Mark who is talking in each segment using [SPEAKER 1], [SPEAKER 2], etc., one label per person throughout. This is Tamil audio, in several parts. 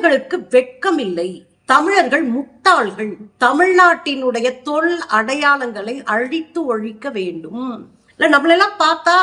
[SPEAKER 1] தமிழர்களுக்கு வெட்கம் இல்லை, தமிழர்கள் முட்டாள்கள், தமிழ்நாட்டினுடைய தொல் அடையாளங்களை அழித்து ஒழிக்க வேண்டும். இல்ல நம்மளெல்லாம் பார்த்தா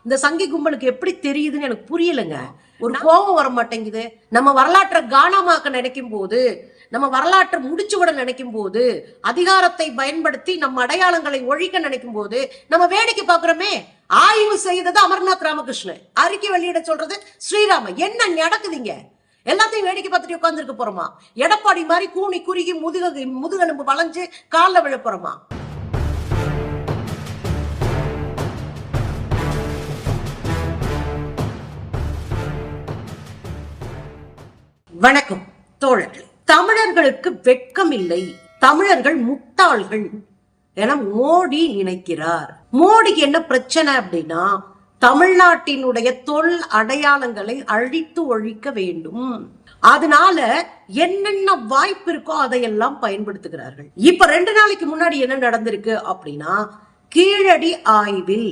[SPEAKER 1] இந்த சங்கி கும்பலுக்கு எப்படி தெரியுதுன்னு எனக்கு புரியலைங்க. ஒரு கோபம் வர மாட்டேங்குது. நம்ம வரலாற்றை காணாமாக்க நினைக்கும் போது, நம்ம வரலாற்றை முடிச்சு விட நினைக்கும் போது, அதிகாரத்தை பயன்படுத்தி நம்ம அடையாளங்களை ஒழிக்க நினைக்கும் போது நம்ம வேடிக்கை பார்க்கிறோமே. ஆய்வு செய்தது அமர்நாத் ராமகிருஷ்ணன், அறிக்கை வெளியிட சொல்றது ஸ்ரீராம. என்ன நடக்குதுங்க? எல்லாத்தையும் வேடிக்கை பார்த்துட்டு உட்கார்ந்துருக்க போறோமா? எடப்பாடி மாதிரி கூனி குறுகி முதுகெலும்பு வளைஞ்சு காலில் விழ போறோமா? வணக்கம் தோழர்களே. தமிழர்களுக்கு வெட்கம் இல்லை, தமிழர்கள் முட்டாள்கள் என மோடி நினைக்கிறார். மோடிக்கு என்ன பிரச்சனை அப்படின்னா, தமிழ்நாட்டினுடைய தொல் அடையாளங்களை அழித்து ஒழிக்க வேண்டும். அதனால என்னென்ன வாய்ப்பு இருக்கோ அதையெல்லாம் பயன்படுத்துகிறார்கள். இப்ப 2 நாளைக்கு முன்னாடி என்ன நடந்திருக்கு அப்படின்னா, கீழடி ஆய்வில்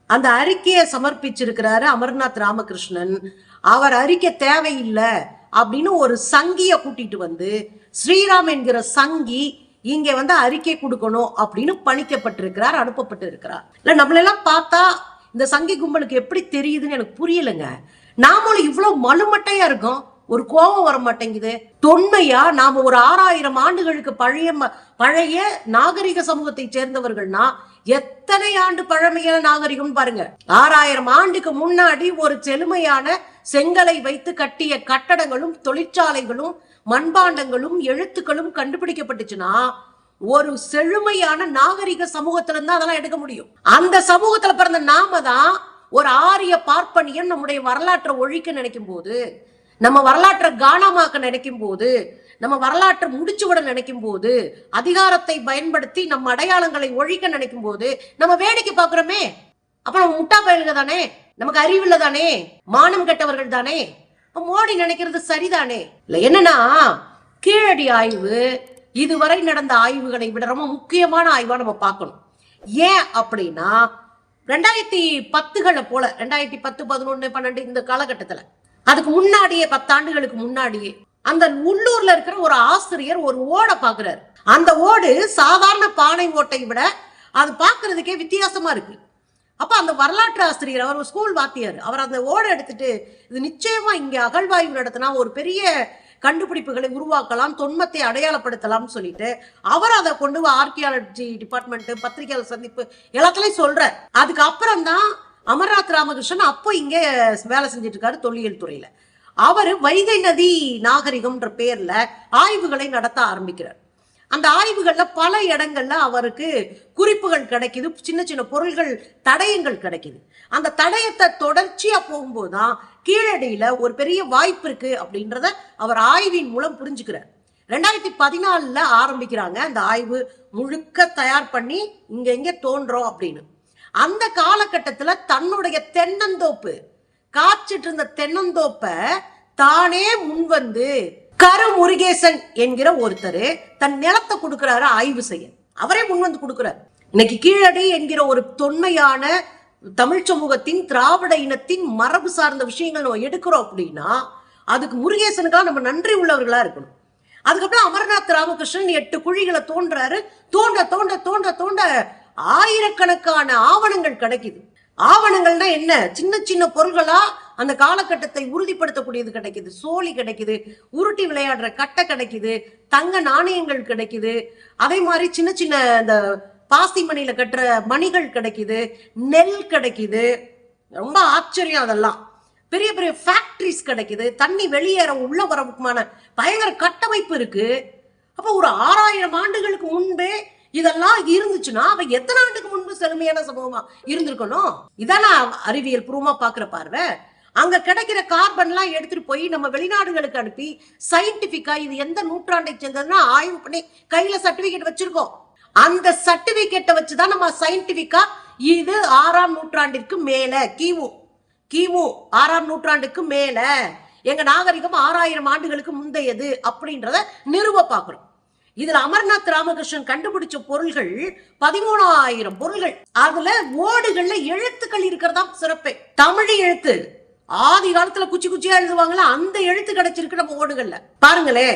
[SPEAKER 1] அந்த அறிக்கையை சமர்ப்பிச்சிருக்கிறாரு அமர்நாத் ராமகிருஷ்ணன். அவர் அறிக்கை தேவையில்லை அப்படின்னு ஒரு சங்கிய கூட்டிட்டு வந்து, ஸ்ரீராம் என்கிற சங்கி இங்க வந்து அறிக்கை கொடுக்கணும் அப்படின்னு பணிக்கப்பட்டிருக்கிறார், அனுப்பப்பட்டு இருக்கிறார். இல்ல நம்மளெல்லாம் பார்த்தா இந்த சங்கி கும்பலுக்கு எப்படி தெரியுதுன்னு எனக்கு புரியலைங்க. நாமளும் இவ்வளவு மலுமட்டையா இருக்கோம், ஒரு கோபம் வர மாட்டேங்குது. தொன்மையா நாம ஒரு 6000 ஆண்டுகளுக்கு பழைய நாகரிக சமூகத்தை சேர்ந்தவர்கள்னா எத்தனை ஆண்டு பழமையான நாகரிகம் பாருங்க. 6000 ஆண்டுக்கு முன்னாடி ஒரு செழுமையான செங்கலை வைத்து கட்டிய கட்டடங்களும் தொழிற்சாலைகளும் மண்பாண்டங்களும் எழுத்துக்களும் கண்டுபிடிக்கப்பட்டுச்சுன்னா ஒரு செழுமையான நாகரிக சமூகத்துல இருந்தா அதெல்லாம் எடுக்க முடியும். அந்த சமூகத்துல பிறந்த நாம தான் ஒரு ஆரிய பார்ப்பனியன் நம்முடைய வரலாற்றை ஒழிக்க நினைக்கும் போது, நம்ம வரலாற்றை காணாமாக்க நினைக்கும் போது, நம்ம வரலாற்றை முடிச்சு விட நினைக்கும் போது, அதிகாரத்தை பயன்படுத்தி நம்ம அடையாளங்களை ஒழிக்க நினைக்கும் போது நம்ம வேடிக்கை பார்க்கிறோமே. அப்ப நம்ம முட்டா பயல்கள் தானே, நமக்கு அறிவில்லை தானே, மானம் கெட்டவர்கள் தானே. மோடி நினைக்கிறது சரிதானே. இல்ல என்னன்னா, கீழடி ஆய்வு இதுவரை நடந்த ஆய்வுகளை விட ரொம்ப முக்கியமான ஆய்வா நம்ம பார்க்கணும். ஏன் அப்படின்னா, 2010களை போல 2010, 11, 12 இந்த காலகட்டத்துல, அதுக்கு முன்னாடியே 10 ஆண்டுகளுக்கு முன்னாடியே அந்த உள்ளூர்ல இருக்கிற ஒரு ஆசிரியர் ஒரு ஓடை பாக்குறாரு. அந்த ஓடு சாதாரண பானை ஓட்டை விட அது பாக்குறதுக்கே வித்தியாசமா இருக்கு. அப்ப அந்த வரலாற்று ஆசிரியர், அவர் ஸ்கூல் வாத்தியார், அவர் அந்த ஓடை எடுத்துட்டு இது நிச்சயமா இங்க அகழ்வாய்வு நடத்தினா ஒரு பெரிய கண்டுபிடிப்புகளை உருவாக்கலாம், தொன்மத்தை அடையாளப்படுத்தலாம் சொல்லிட்டு அவர் அதை கொண்டு ஆர்கியாலஜி டிபார்ட்மெண்ட், பத்திரிகையாளர் சந்திப்பு எல்லாத்துலயும் சொல்ற. அதுக்கு அப்புறம் தான் அமர்நாத் ராமகிருஷ்ணன் அப்போ இங்க வேலை செஞ்சிட்டு இருக்காரு தொல்லியல் துறையில. அவரு வைகை நதி நாகரிகம்ன்ற பேர்ல ஆய்வுகளை நடத்த ஆரம்பிக்கிறார். அந்த ஆய்வுகள்ல பல இடங்கள்ல அவருக்கு குறிப்புகள் கிடைக்குது, சின்ன சின்ன பொருள்கள் தடயங்கள் கிடைக்குது. அந்த தடயத்தை தொடர்ச்சியா போகும்போதுதான் கீழடியில ஒரு பெரிய வாய்ப்பு இருக்கு அப்படின்றத அவர் ஆய்வின் மூலம் புரிஞ்சுக்கிறார். 2014 ஆரம்பிக்கிறாங்க அந்த ஆய்வு, முழுக்க தயார் பண்ணி இங்க தோன்றோம் அப்படின்னு. அந்த காலகட்டத்துல தன்னுடைய தென்னந்தோப்பு, காய்ச்சிட்டு இருந்த தென்னந்தோப்ப தானே முன்வந்து கரு முருகேசன் என்கிற ஒருத்தர் தன் நிலத்தை கொடுக்கிறாரு ஆய்வு செய்ய. அவரே முன்வந்து கொடுக்கிறார். இன்னைக்கு கீழடி என்கிற ஒரு தொன்மையான தமிழ் சமூகத்தின் திராவிட இனத்தின் மரபு சார்ந்த விஷயங்கள் நம்ம எடுக்கிறோம் அப்படின்னா அதுக்கு முருகேசனுக்கெல்லாம் நம்ம நன்றி உள்ளவர்களா இருக்கணும். அதுக்கப்புறம் அமர்நாத் ராமகிருஷ்ணன் 8 குழிகளை தோன்றாரு. தோண்ட தோண்ட தோண்ட தோண்ட ஆயிரக்கணக்கான ஆவணங்கள் கிடைக்குது. ஆவணங்கள்னா என்ன? சின்ன சின்ன பொருள்களா அந்த காலகட்டத்தை உறுதிப்படுத்தக்கூடியது கிடைக்குது. சோழி கிடைக்குது, உருட்டி விளையாடுற கட்டை கிடைக்குது, தங்க நாணயங்கள் கிடைக்குது, அதே மாதிரி சின்ன சின்ன இந்த பாசி மணியில கட்டுற மணிகள் கிடைக்குது, நெல் கிடைக்குது. ரொம்ப ஆச்சரியம். அதெல்லாம் பெரிய பெரிய ஃபேக்டரிஸ் கிடைக்குது, தண்ணி வெளியேற உள்ள வரவுக்குமான பயங்கர கட்டமைப்பு இருக்கு. அப்ப ஒரு 6000 ஆண்டுகளுக்கு முன்பே இதெல்லாம் இருந்துச்சுன்னா அவ எத்தனை ஆண்டுக்கு முன்பு செழுமையான சமூகமா இருந்திருக்கணும்? இதான அறிவியல் பூர்வமா பாக்குற பார்வை. அங்க கிடைக்கிற கார்பன்லாம் எடுத்துட்டு போய் நம்ம வெளிநாடுகளுக்கு அனுப்பி சயின்டிபிக்கா இது எந்த நூற்றாண்டை சேர்ந்ததுன்னா ஆய்வு பண்ணி கையில சர்டிபிகேட் வச்சிருக்கோம். அந்த சர்டிபிகேட்டை வச்சுதான் நம்ம சயின்டிபிக்கா இது 6ஆம் நூற்றாண்டிற்கு மேல, கிமு 6ஆம் நூற்றாண்டுக்கு மேல எங்க நாகரிகம் 6000 ஆண்டுகளுக்கு முந்தையது அப்படின்றத நிறுவ பாக்குறோம். இதுல அமர்நாத் ராமகிருஷ்ணன் கண்டுபிடிச்ச பொருள்கள் 13000 பொருள்கள். அதுல ஓடுகள்ல எழுத்துக்கள் இருக்கிறதா சிறப்பே. தமிழ் எழுத்து ஆதி காலத்துல குச்சி குச்சியா எழுதுவாங்களா, அந்த எழுத்து கிடைச்சிருக்கு நம்ம ஓடுகள்ல. பாருங்களே,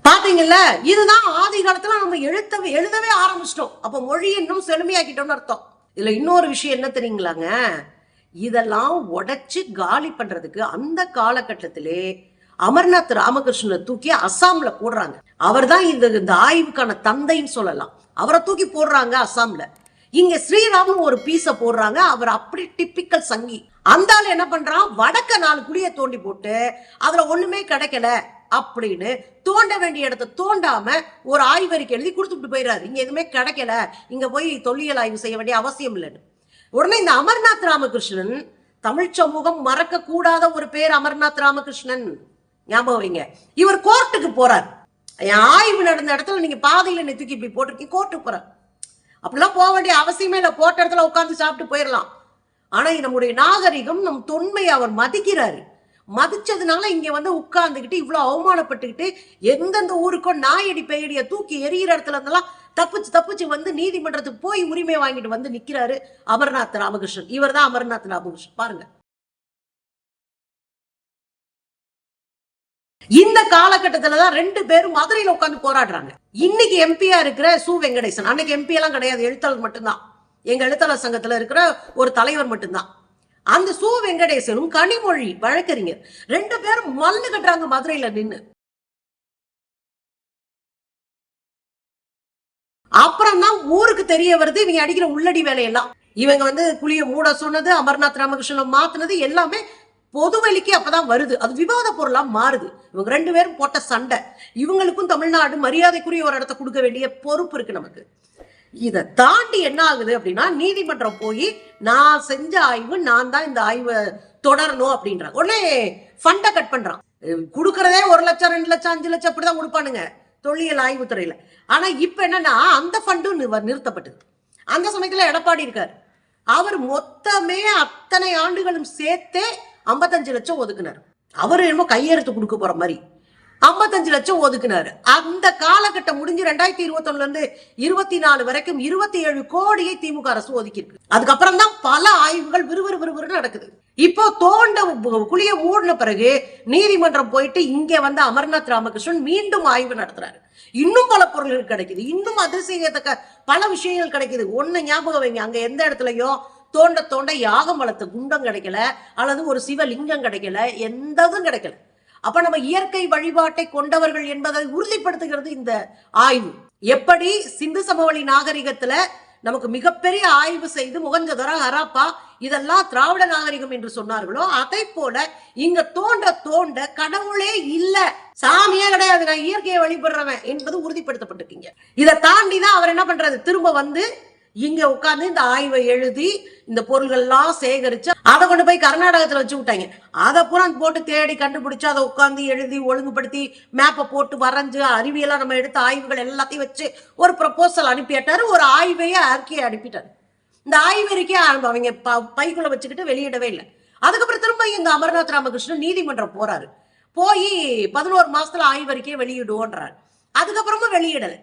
[SPEAKER 1] பாத்தீங்கல்ல, இதுதான் ஆதி காலத்துல நம்ம எழுதவே ஆரம்பிச்சிட்டோம். அப்ப மொழி இன்னும் செழுமையாக்கிட்டோம்னு அர்த்தம். இதுல இன்னொரு விஷயம் என்ன தெரியுங்களாங்க, இதெல்லாம் உடைச்சு காலி பண்றதுக்கு அந்த காலகட்டத்திலே அமர்நாத் ராமகிருஷ்ணனை தூக்கி அசாம்ல போடுறாங்க. அவர் தான் இந்த ஆய்வுக்கான தந்தைன்னு சொல்லலாம். அவரை தூக்கி போடுறாங்க அசாம்ல. இங்க ஸ்ரீராம் ஒரு பீஸ போடுறாங்க. அவர் அப்படி டிப்பிக்கல் சங்கி. அந்த ஆள் என்ன பண்றான், வடக்க 4 குழியை தோண்டி போட்டு அதுல ஒண்ணுமே கிடைக்கல அப்படின்னு தோண்ட வேண்டிய இடத்தை தோண்டாம ஒரு ஆய்வறிக்கை எழுதி கொடுத்துட்டு போயிடாரு. இங்க எதுவுமே கிடைக்கல, இங்க போய் தொல்லியல் ஆய்வு செய்ய வேண்டிய அவசியம் இல்லைன்னு. உடனே இந்த அமர்நாத் ராமகிருஷ்ணன், தமிழ் சமூகம் மறக்க கூடாத ஒரு பேர் அமர்நாத் ராமகிருஷ்ணன், ஞாபகம் வைங்க. இவர் கோர்ட்டுக்கு போறார். ஆய்வு நடந்த இடத்துல நீங்க பாதையில தூக்கி இப்படி போட்டிருக்கீங்க, கோர்ட்டுக்கு போறார். அப்படிலாம் போக வேண்டிய அவசியமே இல்லை, போட்ட இடத்துல உட்காந்து சாப்பிட்டு போயிடலாம். ஆனா நம்முடைய நாகரிகம், நம் தொன்மையை அவர் மதிக்கிறாரு. மதிச்சதுனால இங்க வந்து உட்கார்ந்துக்கிட்டு இவ்வளவு அவமானப்பட்டுக்கிட்டு எந்தெந்த ஊருக்கும் நாயடி பெயடிய தூக்கி எரியிற இடத்துல இருந்தெல்லாம் தப்பிச்சு வந்து நீதிமன்றத்துக்கு போய் உரிமை வாங்கிட்டு வந்து நிக்கிறாரு அமர்நாத் ராமகிருஷ்ணன். இவர் தான் அமர்நாத் ராமகிருஷ்ணன். பாருங்க, இந்த காலகட்டத்துலதான் 2 பேரும் மதுரையில உட்காந்து போராடுறாங்க. இன்னைக்கு எம்பியா இருக்கிற சு வெங்கடேசன், அன்னைக்கு எம்பி எல்லாம் கிடையாது, எழுத்தாளர் மட்டும்தான். எங்க எழுத்தாளர் சங்கத்துல இருக்கிற ஒரு தலைவர் மட்டும்தான். அந்த சு வெங்கடேசனும் கனிமொழி வழக்கறிஞர் 2 பேரும் மல்லு கட்டுறாங்க மதுரையில நின்னு. அப்புறம் தான் ஊருக்கு தெரிய வருது இவங்க அடிக்கிற உள்ளடி வேலையெல்லாம். இவங்க வந்து குழிய மூட சொன்னது, அமர்நாத் ராமகிருஷ்ணன் மாத்தினது எல்லாமே பொதுவெளிக்கு அப்பதான் வருது. அது விவாத பொருளா மாறுது. இவங்க 2 பேரும் போட்ட சண்டை. இவங்களுக்கும் தமிழ்நாடு மரியாதைக்குரிய ஒரு இடத்தை கொடுக்க வேண்டிய பொறுப்பு இருக்கு நமக்கு. இதை தாண்டி என்ன ஆகுது அப்படின்னா, நீதிமன்றம் போய் நான் செஞ்ச ஆய்வு, நான் தான் இந்த ஆய்வை தொடரணும் அப்படின்றாங்க. உடனே ஃபண்டை கட் பண்றான். கொடுக்கறதே 1 லட்சம் 2 லட்சம் 5 லட்சம் அப்படிதான் கொடுப்பானுங்க தொல்லியல் ஆய்வுத்துறையில. ஆனா இப்ப என்னன்னா, அந்த ஃபண்டும் நிறுத்தப்பட்டது. அந்த சமயத்துல எடப்பாடி இருக்காரு. அவர் மொத்தமே அத்தனை ஆண்டுகளும் சேர்த்தே 55 லட்சம் ஒதுக்குனார். அவரு என்னமோ கையெழுத்து கொடுக்க போற மாதிரி 55 லட்சம் ஒதுக்குனாரு. அந்த காலகட்டம் முடிஞ்சு 2021 இருந்து 24 வரைக்கும் 27 கோடியை திமுக அரசு ஒதுக்கி இருக்கு. அதுக்கப்புறம் தான் பல ஆய்வுகள் விறுவிறு நடக்குது. இப்போ தோண்ட குழிய மூடின பிறகு நீதிமன்றம் போயிட்டு இங்க வந்து அமர்நாத் ராமகிருஷ்ணன் மீண்டும் ஆய்வு நடத்துறாரு. இன்னும் பல பொருள்கள் கிடைக்குது, இன்னும் அதிசயத்தக்க பல விஷயங்கள் கிடைக்குது. ஒண்ணு ஞாபகம் வைங்க, அங்க எந்த இடத்துலயோ தோண்ட யாகம் வளர்த்த குண்டம் கிடைக்கல, அல்லது ஒரு சிவலிங்கம் கிடைக்கல, எந்ததும் கிடைக்கல. அப்ப நம்ம இயற்கை வழிபாட்டை கொண்டவர்கள் என்பதை உறுதிப்படுத்துகிறது இந்த ஆய்வு. எப்படி சிந்து சமவெளி நாகரிகத்துல நமக்கு மிகப்பெரிய ஆய்வு செய்து முகஞ்சதரா, ஹராப்பா இதெல்லாம் திராவிட நாகரிகம் என்று சொன்னார்களோ, அதை போல இங்க தோண்ட கடவுளே இல்ல, சாமியே கிடையாது, நான் இயற்கையை வழிபடுறவன் என்பது உறுதிப்படுத்தப்பட்டிருக்கீங்க. இதை தாண்டிதான் அவர் என்ன பண்றாரு, திரும்ப வந்து இங்க உட்கார்ந்து இந்த ஆய்வை எழுதி இந்த பொருள்கள் எல்லாம் சேகரிச்சு அதை கொண்டு போய் கர்நாடகத்துல வச்சு விட்டாங்க. அதை பூரா போட்டு தேடி கண்டுபிடிச்சு அதை உட்கார்ந்து எழுதி ஒழுங்குபடுத்தி மேப்பை போட்டு வரைஞ்சு அறிவியலா நம்ம எடுத்த ஆய்வுகள் எல்லாத்தையும் வச்சு ஒரு ப்ரப்போசல் அனுப்பிட்டாரு. ஒரு ஆய்வையே அறிக்கையை அனுப்பிட்டாரு. இந்த ஆய்வறிக்கையை அவங்க பைக்குள்ள வச்சுக்கிட்டு வெளியிடவே இல்லை. அதுக்கப்புறம் திரும்ப இந்த அமர்நாத் ராமகிருஷ்ணன் நீதிமன்றம் போறாரு. போய் 11 மாசத்துல ஆய்வறிக்கையை வெளியிடுவோன்றாரு. அதுக்கப்புறமும் வெளியிடல.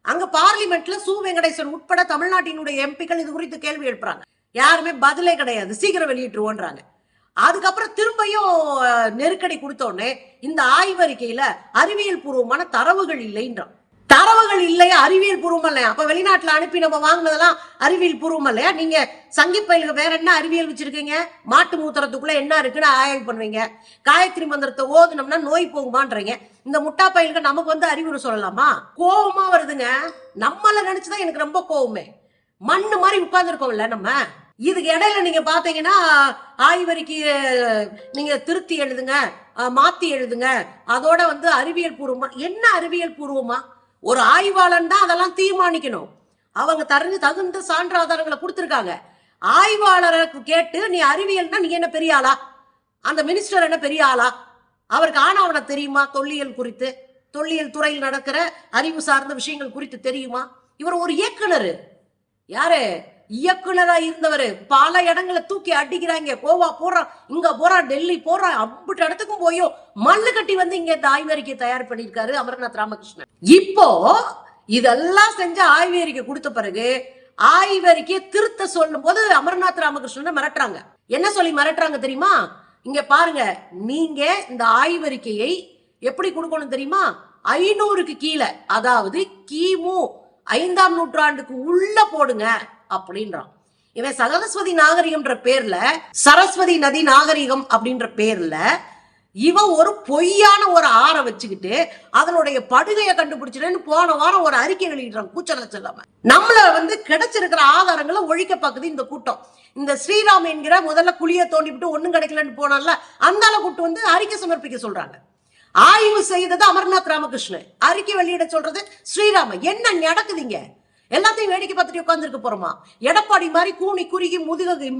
[SPEAKER 1] அங்க பார்லிமெண்ட்ல சு வெங்கடேசன் உட்பட தமிழ்நாட்டினுடைய எம்பிக்கள் இது குறித்து கேள்வி எழுப்புறாங்க. யாருமே பதிலே கிடையாது, சீக்கிரம் வெளியிட்டுருவோன்றாங்க. அதுக்கப்புறம் திரும்பியும் நெருக்கடி கொடுத்தோடனே இந்த ஆய்வறிக்கையில அறிவியல் பூர்வமான தரவுகள் இல்லைன்றான். தரவுகள் இல்லையா, அறிவியல் பூர்வம் இல்லையா? அப்ப வெளிநாட்டுல அனுப்பி நம்ம வாங்கினதெல்லாம் அறிவியல் பூர்வம் இல்லையா? நீங்க சங்கி பயிலுக்கு வேற என்ன அறிவியல் வச்சிருக்கீங்க? மாட்டு மூத்திரத்துக்குள்ள என்ன இருக்குன்னு ஆய்வு பண்ணுவீங்க. காயத்ரி மந்திரத்தை ஓதுனோம்னா நோய் போகுமான்றீங்க. இந்த முட்டா பயிலுக்கு நமக்கு வந்து அறிவுரை சொல்லலாமா? கோபமா வருதுங்க. நம்மள நினைச்சுதான் எனக்கு ரொம்ப கோபமே. மண்ணு மாதிரி உட்கார்ந்து இருக்கோம்ல நம்ம. இதுக்கு இடையில நீங்க பாத்தீங்கன்னா ஆய்வறிக்கை நீங்க திருத்தி எழுதுங்க, மாத்தி எழுதுங்க, அதோட வந்து அறிவியல் பூர்வமா. என்ன அறிவியல் பூர்வமா? ஒரு ஆய்வாளன் தான் அதெல்லாம் தீர்மானிக்கணும். அவங்க தகுந்த சான்று ஆதாரங்களை கொடுத்திருக்காங்க. ஆய்வாளருக்கு கேட்டு நீ அறிவியல்னா நீ என்ன பெரிய ஆளா? அந்த மினிஸ்டர் என்ன பெரிய ஆளா? அவருக்கு ஆனாவன தெரியுமா? தொல்லியல் குறித்து, தொல்லியல் துறையில் நடக்கிற அறிவு சார்ந்த விஷயங்கள் குறித்து தெரியுமா? இவர் ஒரு இயக்குனர். யாரு இயக்குனரா இருந்தவர். பல இடங்களை தூக்கி அடிக்கிறாங்க. கோவா போறான், இங்க போறான், டெல்லி போறான், அம்பிட்டு இடத்துக்கும் போயோ மல்லு கட்டி வந்து இங்க இந்த ஆய்வறிக்கை தயார் பண்ணிருக்காரு அமர்நாத் ராமகிருஷ்ணன். இப்போ இதெல்லாம் செஞ்ச ஆய்வறிக்கை கொடுத்த பிறகு ஆய்வறிக்கையை திருத்த சொல்லும் போது அமர்நாத் ராமகிருஷ்ணன் மிரட்டுறாங்க. என்ன சொல்லி மிரட்டுறாங்க தெரியுமா? இங்க பாருங்க, நீங்க இந்த ஆய்வறிக்கையை எப்படி கொடுக்கணும் தெரியுமா? 500க்கு கீழே, அதாவது கிமு 5ஆம் நூற்றாண்டுக்கு உள்ள போடுங்க அப்படின்றான். இவன் சரஸ்வதி நாகரிகம்ன்ற பேர்ல, சரஸ்வதி நதி நாகரிகம் அப்படின்ற பேர்ல இவன் ஒரு பொய்யான ஒரு ஆற வச்சுக்கிட்டு அதனுடைய படுகையை கண்டுபிடிச்சிட்டேன்னு போன வாரம் ஒரு அறிக்கை வெளியிடுறான் கூச்சல் இல்லாம. நம்மள கிடைச்சிருக்கிற ஆதாரங்களை ஒழிக்க பார்க்குது இந்த கூட்டம். இந்த ஸ்ரீராம் என்கிற முதல்ல குழியை தோண்டிவிட்டு ஒண்ணும் கிடைக்கலன்னு போனால அந்த கூட்டு அறிக்கை சமர்ப்பிக்க சொல்றாங்க. ஆய்வு செய்தது அமர்நாத் ராமகிருஷ்ணன், அறிக்கை வெளியிட சொல்றது ஸ்ரீராம. என்ன நடக்குதுங்க? எல்லாத்தையும் வேடிக்கை பார்த்துட்டு உட்காந்துருக்க போறோமா? எடப்பாடி மாதிரி கூனி குறுகி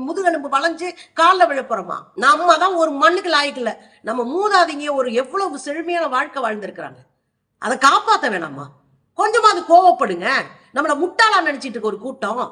[SPEAKER 1] முதுகெலும்பு வளைஞ்சு காலில் விழ போறோமா? நம்ம தான் ஒரு மண்ணுக்கு லாய்க்கல. நம்ம மூதாதிங்க ஒரு எவ்வளவு செழுமையான வாழ்க்கை வாழ்ந்திருக்கிறாங்க. அதை காப்பாற்ற வேணாமா? கொஞ்சமா அது கோவப்படுங்க. நம்மள முட்டாளா நினைச்சிட்டு இருக்க ஒரு கூட்டம்.